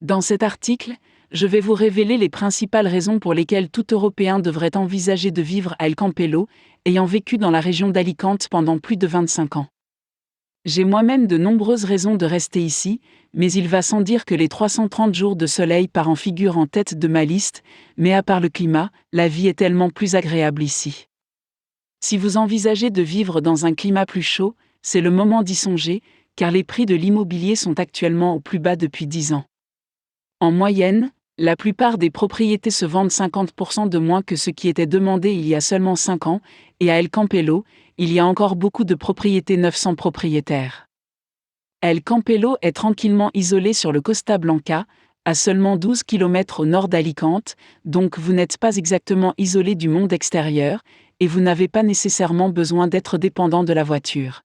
Dans cet article, je vais vous révéler les principales raisons pour lesquelles tout Européen devrait envisager de vivre à El Campello, ayant vécu dans la région d'Alicante pendant plus de 25 ans. J'ai moi-même de nombreuses raisons de rester ici, mais il va sans dire que les 330 jours de soleil par an figurent en tête de ma liste, mais à part le climat, la vie est tellement plus agréable ici. Si vous envisagez de vivre dans un climat plus chaud, c'est le moment d'y songer, car les prix de l'immobilier sont actuellement au plus bas depuis 10 ans. En moyenne, la plupart des propriétés se vendent 50% de moins que ce qui était demandé il y a seulement 5 ans, et à El Campello, il y a encore beaucoup de propriétés neuves sans propriétaire. El Campello est tranquillement isolé sur le Costa Blanca, à seulement 12 km au nord d'Alicante, donc vous n'êtes pas exactement isolé du monde extérieur, et vous n'avez pas nécessairement besoin d'être dépendant de la voiture.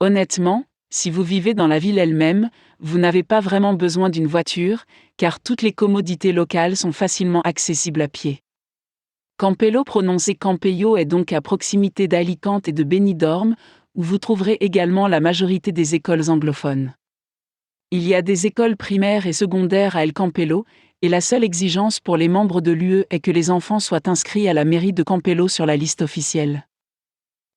Honnêtement, si vous vivez dans la ville elle-même, vous n'avez pas vraiment besoin d'une voiture, car toutes les commodités locales sont facilement accessibles à pied. Campello prononcé Campello est donc à proximité d'Alicante et de Benidorm, où vous trouverez également la majorité des écoles anglophones. Il y a des écoles primaires et secondaires à El Campello, et la seule exigence pour les membres de l'UE est que les enfants soient inscrits à la mairie de Campello sur la liste officielle.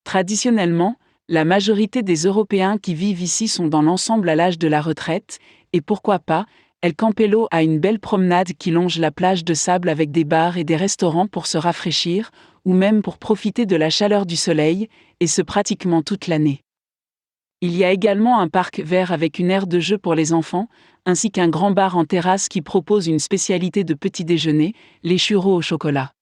Traditionnellement, la majorité des Européens qui vivent ici sont dans l'ensemble à l'âge de la retraite, et pourquoi pas, El Campello a une belle promenade qui longe la plage de sable avec des bars et des restaurants pour se rafraîchir, ou même pour profiter de la chaleur du soleil, et ce pratiquement toute l'année. Il y a également un parc vert avec une aire de jeu pour les enfants, ainsi qu'un grand bar en terrasse qui propose une spécialité de petit déjeuner, les churros au chocolat.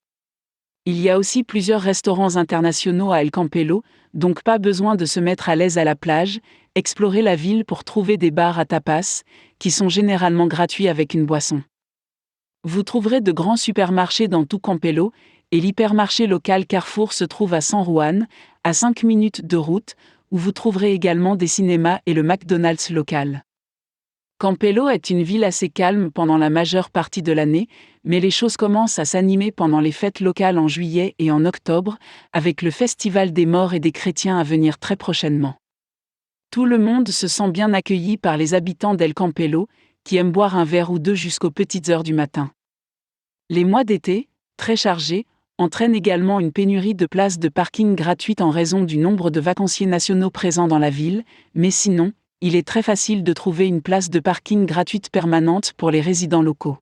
Il y a aussi plusieurs restaurants internationaux à El Campello, donc pas besoin de se mettre à l'aise à la plage, explorer la ville pour trouver des bars à tapas, qui sont généralement gratuits avec une boisson. Vous trouverez de grands supermarchés dans tout Campello, et l'hypermarché local Carrefour se trouve à San Juan, à 5 minutes de route, où vous trouverez également des cinémas et le McDonald's local. Campello est une ville assez calme pendant la majeure partie de l'année, mais les choses commencent à s'animer pendant les fêtes locales en juillet et en octobre, avec le Festival des Morts et des Chrétiens à venir très prochainement. Tout le monde se sent bien accueilli par les habitants d'El Campello, qui aiment boire un verre ou deux jusqu'aux petites heures du matin. Les mois d'été, très chargés, entraînent également une pénurie de places de parking gratuites en raison du nombre de vacanciers nationaux présents dans la ville, mais sinon, il est très facile de trouver une place de parking gratuite permanente pour les résidents locaux.